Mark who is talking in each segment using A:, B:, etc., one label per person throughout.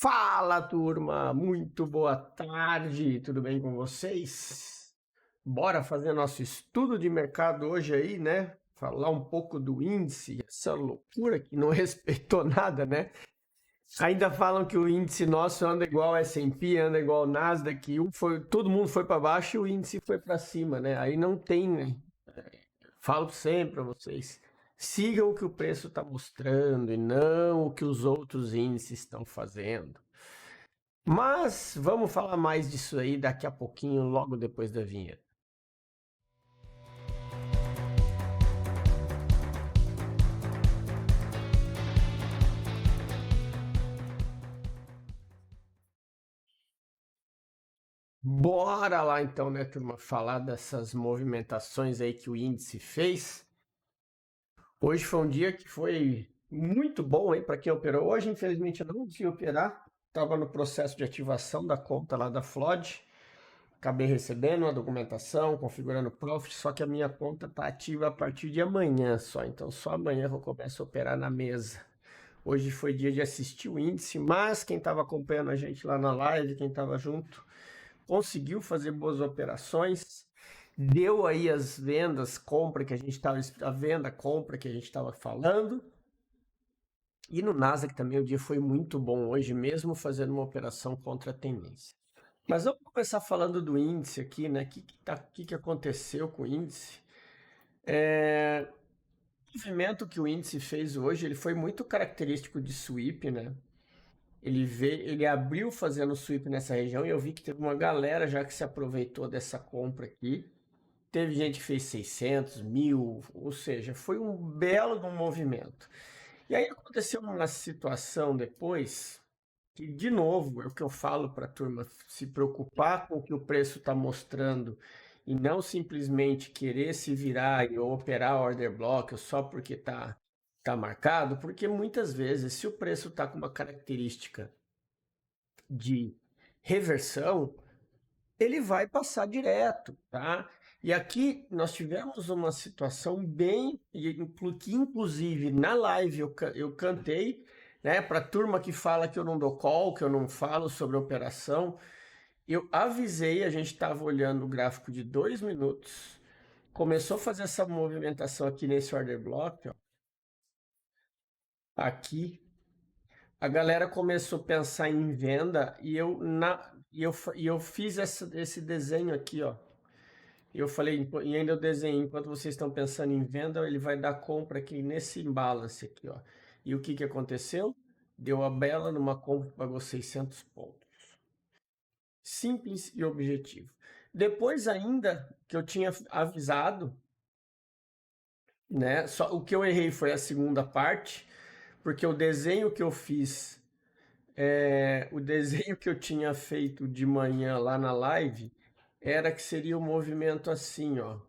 A: Fala, turma! Muito boa tarde, tudo bem com vocês? Bora fazer nosso estudo de mercado hoje aí, né? Falar um pouco do índice, essa loucura que não respeitou nada, né? Ainda falam que o índice nosso anda igual S&P, anda igual Nasdaq, todo mundo foi para baixo e o índice foi para cima, né? Aí não tem, né? Falo sempre para vocês, sigam o que o preço está mostrando e não o que os outros índices estão fazendo. Mas vamos falar mais disso aí daqui a pouquinho, logo depois da vinheta. Bora lá então, né, turma, falar dessas movimentações aí que o índice fez. Hoje foi um dia que foi muito bom aí para quem operou. Hoje, infelizmente, eu não consegui operar. Estava no processo de ativação da conta lá da Flood. Acabei recebendo a documentação, configurando o profit, só que a minha conta está ativa a partir de amanhã só. Então só amanhã que eu começo a operar na mesa. Hoje foi dia de assistir o índice, mas quem estava acompanhando a gente lá na live, quem estava junto, conseguiu fazer boas operações. Deu aí as vendas, compra que a gente estava, a venda, compra que a gente estava falando. E no Nasdaq também o dia foi muito bom hoje, mesmo fazendo uma operação contra a tendência. Mas vamos começar falando do índice aqui, né? O que aconteceu com o índice? O movimento que o índice fez hoje, ele foi muito característico de sweep, né? Ele abriu fazendo sweep nessa região e eu vi que teve uma galera já que se aproveitou dessa compra aqui. Teve gente que fez 600, 1000, ou seja, foi um belo de um movimento. E aí aconteceu uma situação depois que, de novo, é o que eu falo para a turma, se preocupar com o que o preço está mostrando e não simplesmente querer se virar e operar order block só porque tá marcado, porque muitas vezes, se o preço está com uma característica de reversão, ele vai passar direto, tá? E aqui nós tivemos uma situação que inclusive na live eu cantei, né, para a turma que fala que eu não dou call, que eu não falo sobre operação, eu avisei, a gente estava olhando o gráfico de 2 minutos, começou a fazer essa movimentação aqui nesse order block, ó, aqui, a galera começou a pensar em venda e eu fiz esse desenho aqui, ó. Eu falei, e ainda eu desenhei, enquanto vocês estão pensando em venda, ele vai dar compra aqui nesse imbalance aqui, ó. E o que aconteceu? Deu a bela numa compra que pagou 600 pontos. Simples e objetivo. Depois ainda que eu tinha avisado, né? Só o que eu errei foi a segunda parte, porque o desenho que eu fiz, o desenho que eu tinha feito de manhã lá na live, era que seria um movimento assim, ó,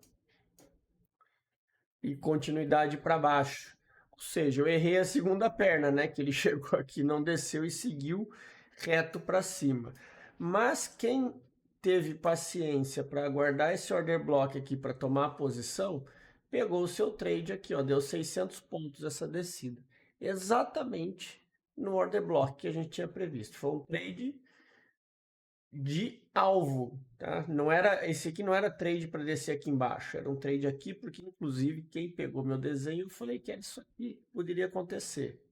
A: e continuidade para baixo. Ou seja, eu errei a segunda perna, né? Que ele chegou aqui, não desceu e seguiu reto para cima. Mas quem teve paciência para aguardar esse order block aqui para tomar a posição, pegou o seu trade aqui, ó, deu 600 pontos essa descida. Exatamente no order block que a gente tinha previsto. Foi um trade de alvo, tá? Não era, esse aqui não era trade para descer aqui embaixo, era um trade aqui porque inclusive quem pegou meu desenho, eu falei que era isso aqui, poderia acontecer,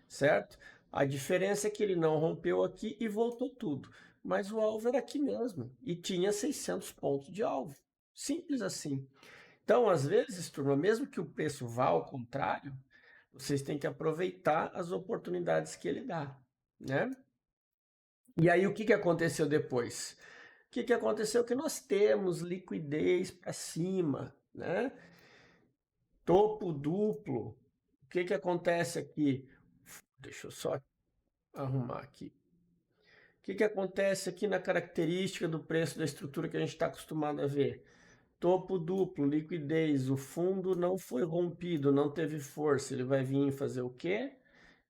A: certo? A diferença é que ele não rompeu aqui e voltou tudo, mas o alvo era aqui mesmo e tinha 600 pontos de alvo, simples assim. Então, às vezes, turma, mesmo que o preço vá ao contrário, vocês têm que aproveitar as oportunidades que ele dá, né? E aí, o que aconteceu depois? O que aconteceu? Que nós temos liquidez para cima, né? Topo duplo. O que acontece aqui? Deixa eu só arrumar aqui. O que acontece aqui na característica do preço da estrutura que a gente está acostumado a ver? Topo duplo, liquidez, o fundo não foi rompido, não teve força. Ele vai vir fazer o quê?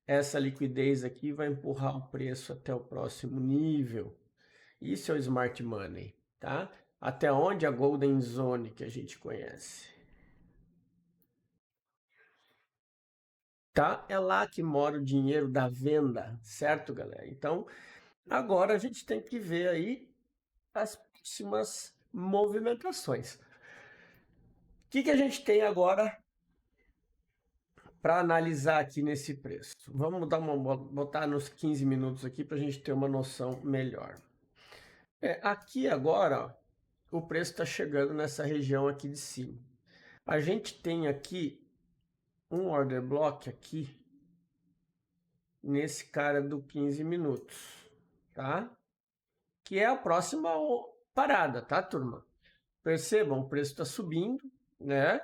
A: Essa liquidez aqui vai empurrar o preço até o próximo nível. Isso é o smart money, tá? Até onde a golden zone que a gente conhece. tá? É lá que mora o dinheiro da venda, certo, galera? Então, agora a gente tem que ver aí as próximas movimentações. O que a gente tem agora para analisar aqui nesse preço? Vamos botar nos 15 minutos aqui para a gente ter uma noção melhor. Aqui agora, ó, o preço está chegando nessa região aqui de cima. A gente tem aqui um order block aqui, nesse cara do 15 minutos, tá? Que é a próxima parada, tá, turma? Percebam, o preço está subindo, né?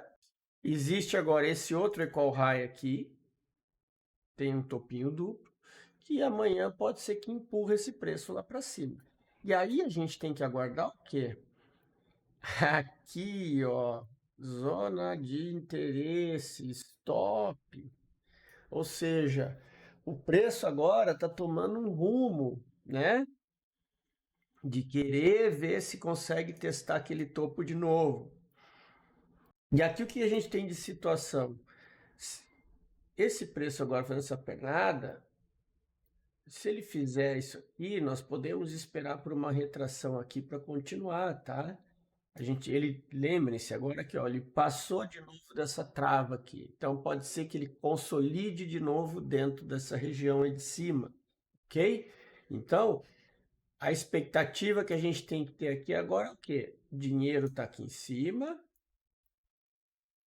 A: Existe agora esse outro equal high aqui, tem um topinho duplo, que amanhã pode ser que empurre esse preço lá para cima. E aí a gente tem que aguardar o quê? Aqui, ó, zona de interesse, stop. Ou seja, o preço agora está tomando um rumo, né? De querer ver se consegue testar aquele topo de novo. E aqui o que a gente tem de situação? Esse preço agora fazendo essa pernada, se ele fizer isso aqui, nós podemos esperar por uma retração aqui para continuar, tá? Lembre-se agora que, ó, ele passou de novo dessa trava aqui. Então pode ser que ele consolide de novo dentro dessa região aí de cima, ok? Então, a expectativa que a gente tem que ter aqui agora é o quê? O dinheiro está aqui em cima,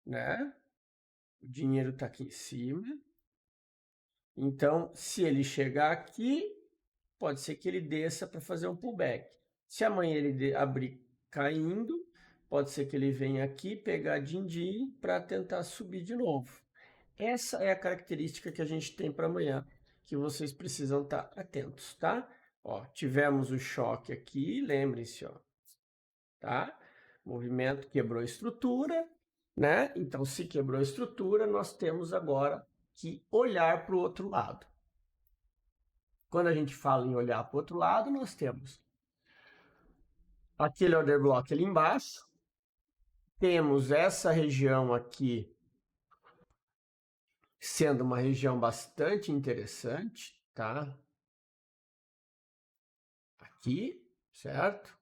A: né? O dinheiro está aqui em cima. Então, se ele chegar aqui, pode ser que ele desça para fazer um pullback. Se amanhã ele abrir caindo, pode ser que ele venha aqui pegar din-din para tentar subir de novo. Essa é a característica que a gente tem para amanhã, que vocês precisam estar atentos, tá? Ó, tivemos o choque aqui, lembrem-se, ó, tá? Movimento quebrou a estrutura, né? Então, se quebrou a estrutura, nós temos agora que olhar para o outro lado. Quando a gente fala em olhar para o outro lado, nós temos aquele order block ali embaixo, temos essa região aqui sendo uma região bastante interessante, tá? Aqui, certo?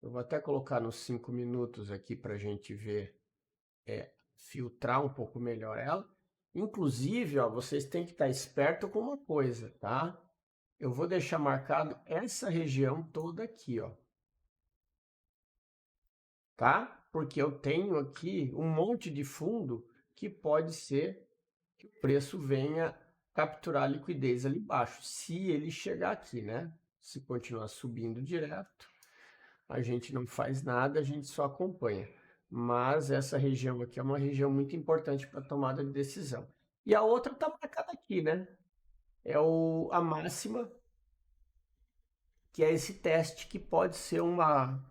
A: Eu vou até colocar nos 5 minutos aqui para a gente ver, filtrar um pouco melhor ela. Inclusive, ó, vocês têm que estar esperto com uma coisa, tá? Eu vou deixar marcado essa região toda aqui, ó. Tá? Porque eu tenho aqui um monte de fundo que pode ser que o preço venha capturar liquidez ali embaixo, se ele chegar aqui, né? Se continuar subindo direto, a gente não faz nada, a gente só acompanha. Mas essa região aqui é uma região muito importante para tomada de decisão. E a outra está marcada aqui, né? É a máxima, que é esse teste que pode ser uma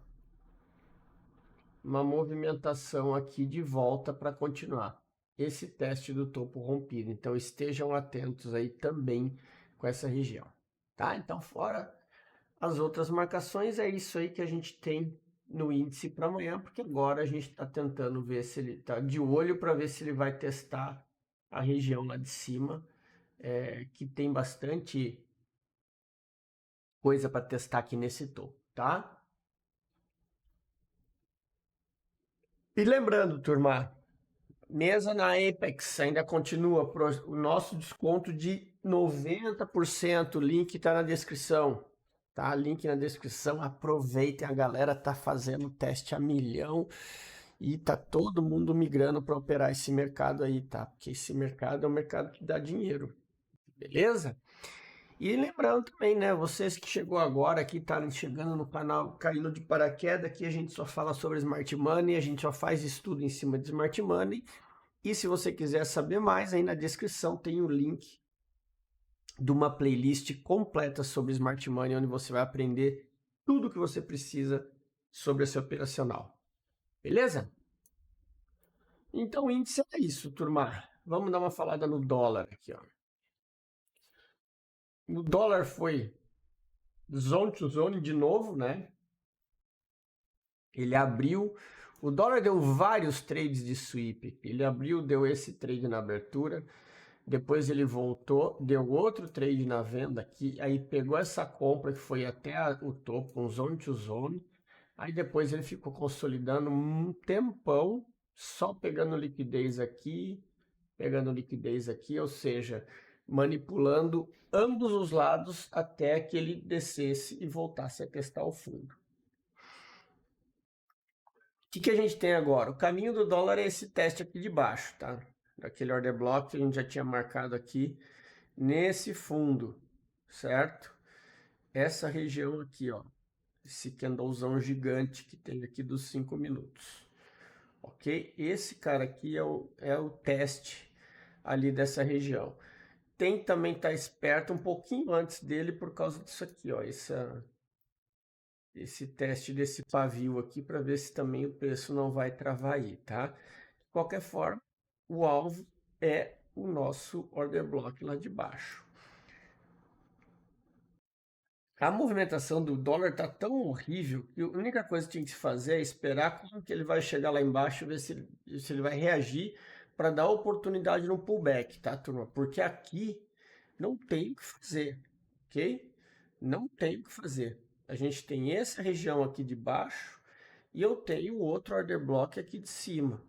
A: movimentação aqui de volta para continuar esse teste do topo rompido. Então estejam atentos aí também com essa região, tá? Então, fora as outras marcações, é isso aí que a gente tem no índice para amanhã, porque agora a gente está tentando ver se ele está de olho para ver se ele vai testar a região lá de cima, que tem bastante coisa para testar aqui nesse topo, tá? E lembrando, turma, mesa na Apex ainda continua o nosso desconto de 90%. O link está na descrição, tá? Link na descrição. Aproveitem, a galera tá fazendo teste a milhão e tá todo mundo migrando para operar esse mercado aí, tá? Porque esse mercado é um mercado que dá dinheiro, beleza? E lembrando também, né, vocês que chegou agora aqui, tá chegando no canal caindo de paraquedas, aqui a gente só fala sobre Smart Money, a gente só faz estudo em cima de Smart Money. E se você quiser saber mais, aí na descrição tem o link de uma playlist completa sobre Smart Money, onde você vai aprender tudo o que você precisa sobre esse operacional. Beleza? Então o índice é isso, turma. Vamos dar uma falada no dólar aqui, ó. O dólar foi zone to zone de novo, né? Ele abriu, o dólar deu vários trades de sweep. Ele abriu, deu esse trade na abertura, depois ele voltou, deu outro trade na venda aqui, aí pegou essa compra que foi até o topo, um zone to zone, aí depois ele ficou consolidando um tempão, só pegando liquidez aqui, ou seja, manipulando ambos os lados até que ele descesse e voltasse a testar o fundo. O que a gente tem agora? O caminho do dólar é esse teste aqui de baixo, tá? Daquele order block que a gente já tinha marcado aqui nesse fundo, certo? Essa região aqui, ó, esse candlezão gigante que tem aqui dos 5 minutos, ok? Esse cara aqui é o teste ali dessa região. Tem também estar esperto um pouquinho antes dele por causa disso aqui, ó, esse teste desse pavio aqui para ver se também o preço não vai travar aí, tá? De qualquer forma, o alvo é o nosso order block lá de baixo. A movimentação do dólar tá tão horrível que a única coisa que tinha que se fazer é esperar como que ele vai chegar lá embaixo, ver se ele vai reagir para dar oportunidade no pullback, tá, turma? Porque aqui não tem o que fazer, ok? Não tem o que fazer. A gente tem essa região aqui de baixo e eu tenho outro order block aqui de cima,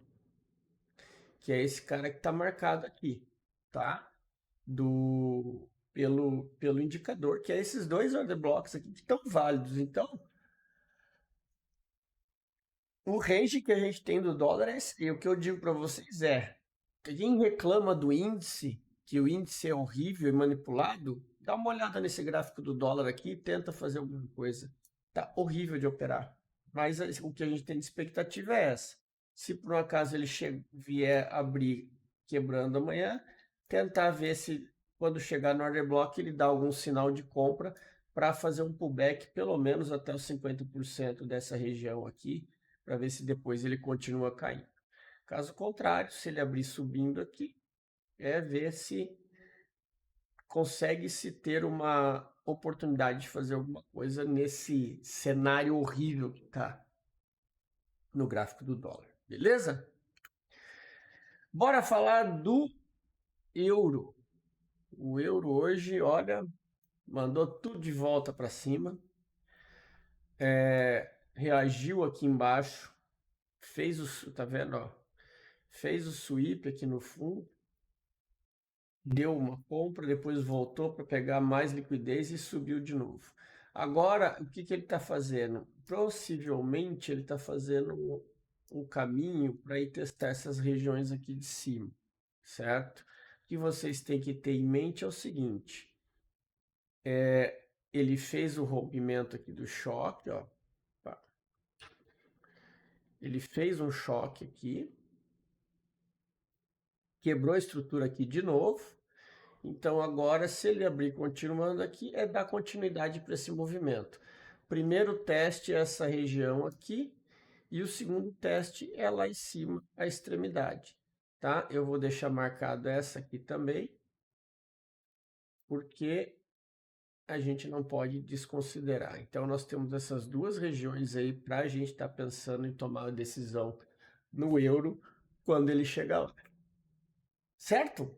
A: que é esse cara que está marcado aqui, tá? Pelo indicador, que é esses dois order blocks aqui que estão válidos. Então, o range que a gente tem do dólar é esse. E o que eu digo para vocês é, quem reclama do índice, que o índice é horrível e manipulado, dá uma olhada nesse gráfico do dólar aqui e tenta fazer alguma coisa. Tá horrível de operar. Mas o que a gente tem de expectativa é essa. Se por um acaso ele vier abrir quebrando amanhã, tentar ver se quando chegar no order block ele dá algum sinal de compra para fazer um pullback pelo menos até os 50% dessa região aqui, para ver se depois ele continua caindo. Caso contrário, se ele abrir subindo aqui, é ver se consegue-se ter uma oportunidade de fazer alguma coisa nesse cenário horrível que está no gráfico do dólar. Beleza? Bora falar do euro. O euro hoje, olha, mandou tudo de volta para cima. Reagiu aqui embaixo. Fez o, tá vendo, ó? Fez o sweep aqui no fundo. Deu uma compra, depois voltou para pegar mais liquidez e subiu de novo. Agora, o que ele está fazendo? Possivelmente ele está fazendo um caminho para ir testar essas regiões aqui de cima, certo? O que vocês têm que ter em mente é o seguinte: ele fez o rompimento aqui do choque, ó. Ele fez um choque aqui, quebrou a estrutura aqui de novo. Então agora, se ele abrir continuando aqui, é dar continuidade para esse movimento. Primeiro teste é essa região aqui e o segundo teste é lá em cima, a extremidade, tá? Eu vou deixar marcado essa aqui também, porque a gente não pode desconsiderar. Então nós temos essas duas regiões aí para a gente estar pensando em tomar a decisão no euro quando ele chegar lá. Certo?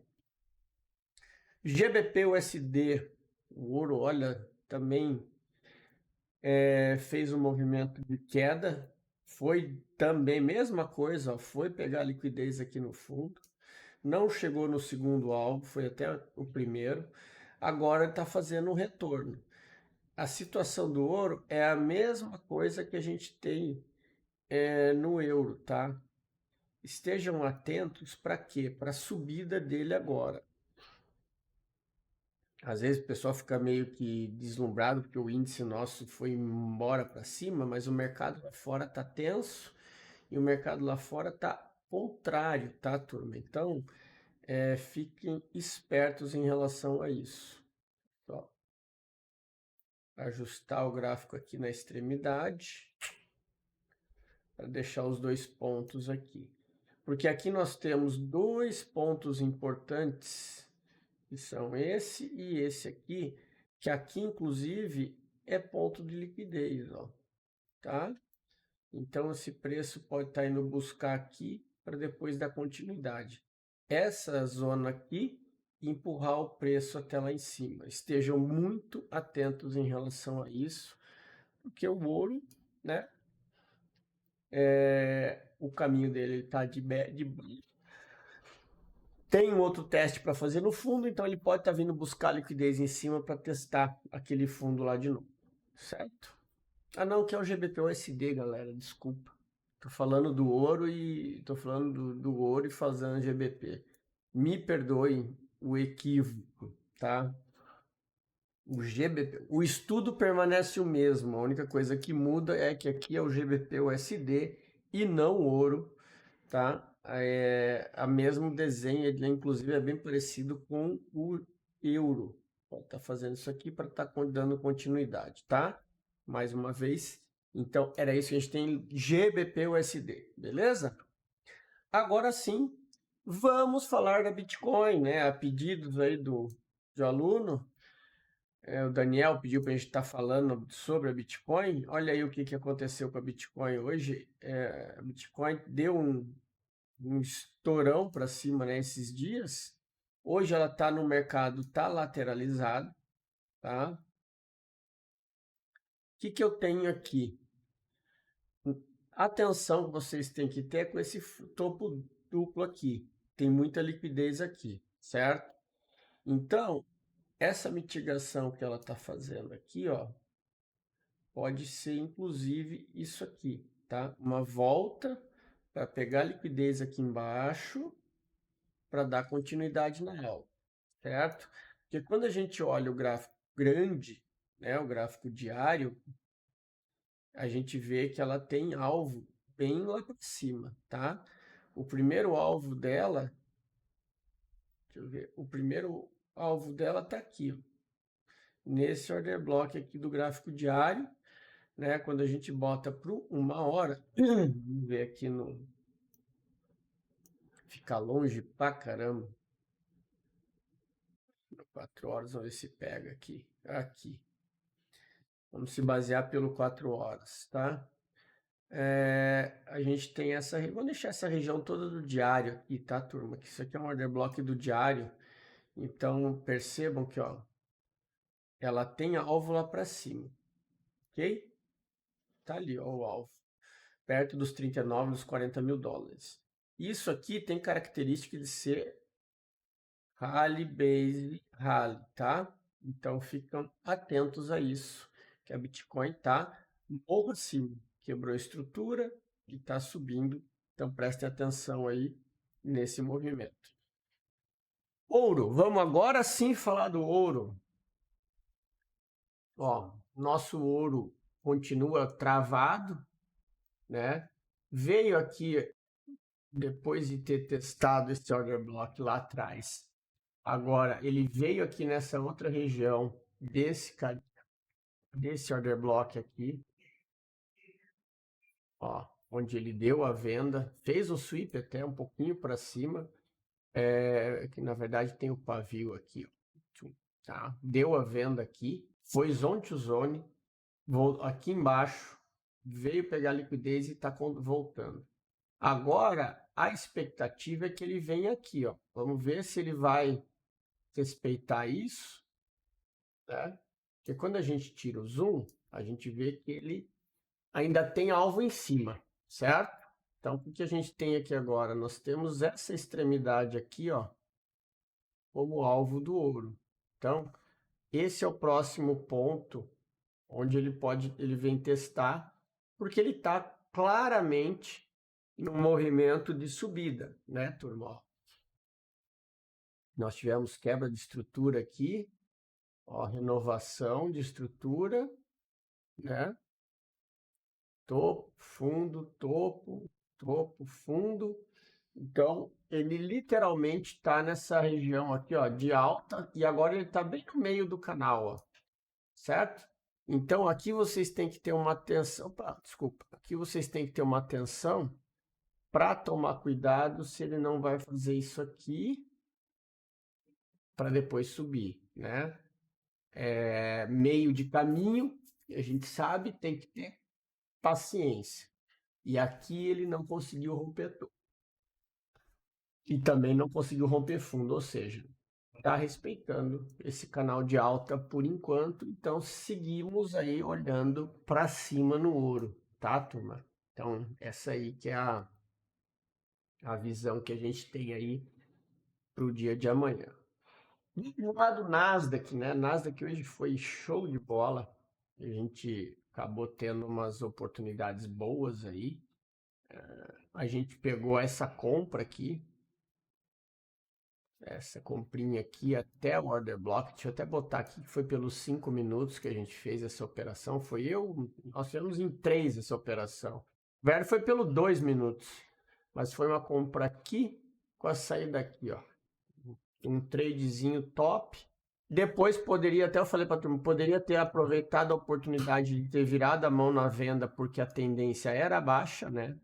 A: GBP-USD, o ouro, olha, também fez um movimento de queda, foi também mesma coisa, ó, foi pegar liquidez aqui no fundo, não chegou no segundo alvo, foi até o primeiro, agora está fazendo um retorno. A situação do ouro é a mesma coisa que a gente tem no euro, tá? Estejam atentos para quê? Para a subida dele agora. Às vezes o pessoal fica meio que deslumbrado porque o índice nosso foi embora para cima, mas o mercado lá fora está tenso e o mercado lá fora está contrário, tá, turma? Então, fiquem espertos em relação a isso. Ó, ajustar o gráfico aqui na extremidade para deixar os dois pontos aqui. Porque aqui nós temos dois pontos importantes, que são esse e esse aqui, que aqui inclusive é ponto de liquidez, ó, tá? Então esse preço pode estar indo buscar aqui para depois dar continuidade. Essa zona aqui empurrar o preço até lá em cima. Estejam muito atentos em relação a isso, porque o ouro, né, o caminho dele está de tem um outro teste para fazer no fundo, então ele pode estar vindo buscar liquidez em cima para testar aquele fundo lá de novo, certo? Ah não, que é o GBP-USD, galera, desculpa. Tô falando do ouro e tô falando do ouro e fazendo GBP. Me perdoem o equívoco, tá? O GBP, o estudo permanece o mesmo. A única coisa que muda é que aqui é o GBP-USD e não o ouro, tá? A mesmo desenho, ele inclusive é bem parecido com o euro. Pode estar fazendo isso aqui para estar dando continuidade, tá? Mais uma vez. Então, era isso que a gente tem GBP-USD, beleza? Agora sim, vamos falar da Bitcoin, né? A pedidos aí de aluno, o Daniel pediu para a gente estar falando sobre a Bitcoin. Olha aí o que aconteceu com a Bitcoin hoje. A Bitcoin deu um estourão para cima, né, esses dias. Hoje ela está no mercado, está lateralizado, tá? O que eu tenho aqui? Atenção que vocês têm que ter com esse topo duplo aqui. Tem muita liquidez aqui, certo? Então, essa mitigação que ela está fazendo aqui, ó, pode ser inclusive isso aqui, tá? Uma volta para pegar liquidez aqui embaixo para dar continuidade na alta, certo? Porque quando a gente olha o gráfico grande, né, o gráfico diário, a gente vê que ela tem alvo bem lá para cima, tá? O primeiro alvo dela, deixa eu ver, o primeiro alvo dela tá aqui, ó, nesse order block aqui do gráfico diário, né? Quando a gente bota para 1 hora, vamos ver aqui no fica longe pra caramba. 4 horas, vamos ver se pega aqui. Aqui. Vamos se basear pelo 4 horas, tá? A gente tem essa... Vamos deixar essa região toda do diário aqui, tá, turma? Que isso aqui é um order block do diário. Então, percebam que, ó, ela tem alvo lá para cima, ok? Tá ali, ó, o alvo. Perto dos 39, dos 40 mil dólares. Isso aqui tem característica de ser Rally Base Rally, tá? Então ficam atentos a isso, que a Bitcoin tá morro acima, quebrou a estrutura e está subindo, então prestem atenção aí nesse movimento. Ouro, vamos agora sim falar do ouro. Ó, nosso ouro continua travado, né? Veio aqui depois de ter testado esse order block lá atrás. Agora, ele veio aqui nessa outra região desse order block aqui, ó, onde ele deu a venda, fez o sweep até um pouquinho para cima, que na verdade tem o pavio aqui, ó, tá? Deu a venda aqui, foi zone to zone, aqui embaixo, veio pegar liquidez e está voltando. Agora, a expectativa é que ele venha aqui, ó. Vamos ver se ele vai respeitar isso, né? Porque quando a gente tira o zoom, a gente vê que ele ainda tem alvo em cima, certo? Então, o que a gente tem aqui agora? Nós temos essa extremidade aqui, ó, como alvo do ouro. Então, esse é o próximo ponto onde ele vem testar, porque ele está claramente no movimento de subida, né, turma? Nós tivemos quebra de estrutura aqui, ó, renovação de estrutura, né? Topo, fundo, topo, topo, fundo. Então, ele literalmente está nessa região aqui, ó, de alta, e agora ele está bem no meio do canal, ó, certo? Então, aqui vocês têm que ter uma atenção, opa, desculpa, aqui vocês têm que ter uma atenção para tomar cuidado se ele não vai fazer isso aqui para depois subir, né? Meio de caminho, a gente sabe, tem que ter paciência. E aqui ele não conseguiu romper topo. E também não conseguiu romper fundo, ou seja, está respeitando esse canal de alta por enquanto, então seguimos aí olhando para cima no ouro, tá, turma? Então, essa aí que é a visão que a gente tem aí para o dia de amanhã. Do lado do Nasdaq, né? Nasdaq hoje foi show de bola. A gente acabou tendo umas oportunidades boas aí. A gente pegou essa compra aqui, essa comprinha aqui até o order block. Deixa eu até botar aqui que foi pelos 5 minutos que a gente fez essa operação. Nós fizemos em 3 essa operação. O velho foi pelo 2 minutos, mas foi uma compra aqui com a saída aqui, ó. Um tradezinho top. Depois poderia, até eu falei para a turma, poderia ter aproveitado a oportunidade de ter virado a mão na venda porque a tendência era baixa, né?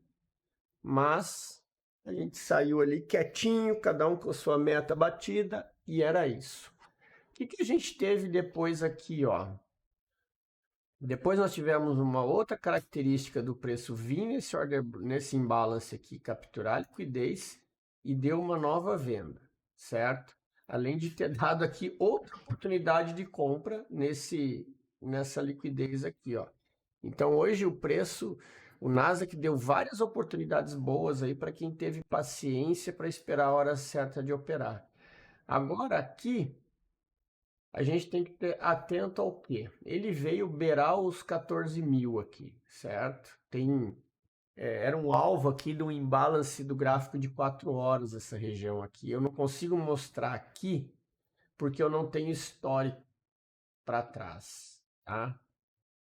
A: Mas a gente saiu ali quietinho, cada um com a sua meta batida, e era isso. O que a gente teve depois aqui, ó? Depois nós tivemos uma outra característica do preço vir nesse imbalance aqui, capturar a liquidez e deu uma nova venda, certo? Além de ter dado aqui outra oportunidade de compra nessa liquidez aqui, ó. Então hoje o Nasdaq deu várias oportunidades boas aí para quem teve paciência para esperar a hora certa de operar. Agora aqui a gente tem que ter atento ao quê? Ele veio beirar os 14 mil aqui, certo? Era um alvo aqui do imbalance do gráfico de 4 horas, essa região aqui. Eu não consigo mostrar aqui, porque eu não tenho histórico para trás, tá?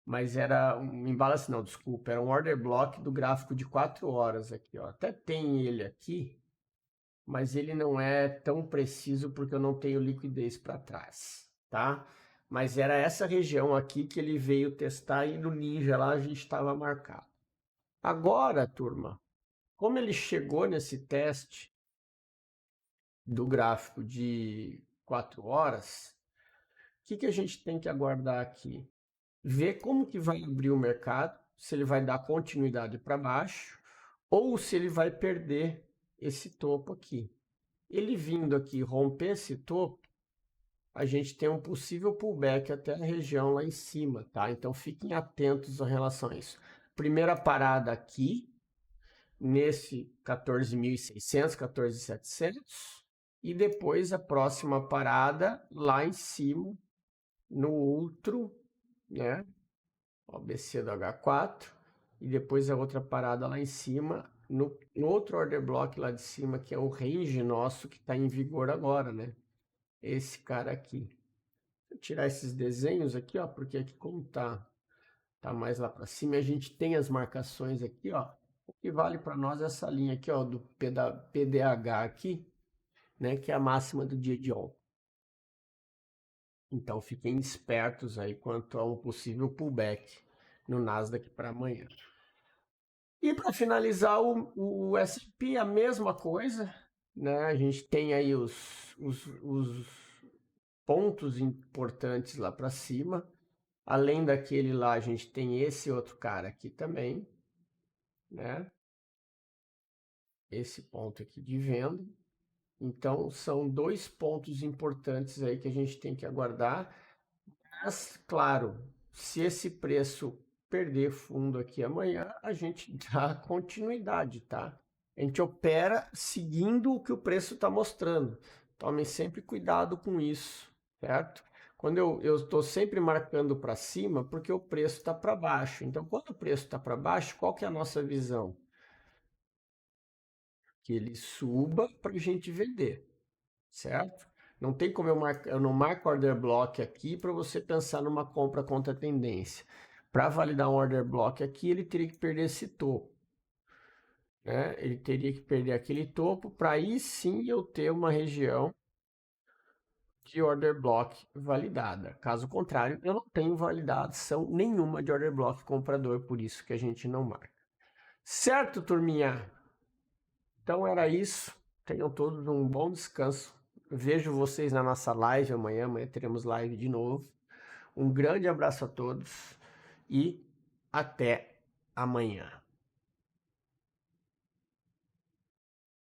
A: Mas era um imbalance, não, desculpa, era um order block do gráfico de 4 horas aqui, ó. Até tem ele aqui, mas ele não é tão preciso porque eu não tenho liquidez para trás, tá? Mas era essa região aqui que ele veio testar e no Ninja lá a gente estava marcado. Agora, turma, como ele chegou nesse teste do gráfico de 4 horas, o que a gente tem que aguardar aqui? Ver como que vai abrir o mercado, se ele vai dar continuidade para baixo ou se ele vai perder esse topo aqui. Ele vindo aqui romper esse topo, a gente tem um possível pullback até a região lá em cima, tá? Então fiquem atentos em relação a isso. Primeira parada aqui, nesse 14.600, 14.700, e depois a próxima parada lá em cima, no outro, né? O BC do H4, e depois a outra parada lá em cima, no outro order block lá de cima, que é o range nosso que está em vigor agora, né? Esse cara aqui. Vou tirar esses desenhos aqui, ó, porque aqui como tá mais lá para cima, a gente tem as marcações aqui, ó. O que vale para nós é essa linha aqui, ó, do PDH aqui, né, que é a máxima do dia de ontem. Então fiquem espertos aí quanto a um possível pullback no Nasdaq para amanhã. E para finalizar o S&P, a mesma coisa, né? A gente tem aí os pontos importantes lá para cima. Além daquele lá, a gente tem esse outro cara aqui também, né? Esse ponto aqui de venda. Então, são 2 pontos importantes aí que a gente tem que aguardar. Mas, claro, se esse preço perder fundo aqui amanhã, a gente dá continuidade, tá? A gente opera seguindo o que o preço está mostrando. Tomem sempre cuidado com isso, certo? Quando eu estou sempre marcando para cima, porque o preço está para baixo. Então, quando o preço está para baixo, qual que é a nossa visão? Que ele suba para a gente vender, certo? Não tem como eu não marco order block aqui para você pensar numa compra contra a tendência. Para validar um order block aqui, ele teria que perder esse topo, né? Ele teria que perder aquele topo para aí sim eu ter uma região de order block validada. Caso contrário, eu não tenho validação nenhuma de order block comprador, por isso que a gente não marca. Certo, turminha? Então era isso. Tenham todos um bom descanso. Vejo vocês na nossa live amanhã. Amanhã teremos live de novo. Um grande abraço a todos e até amanhã.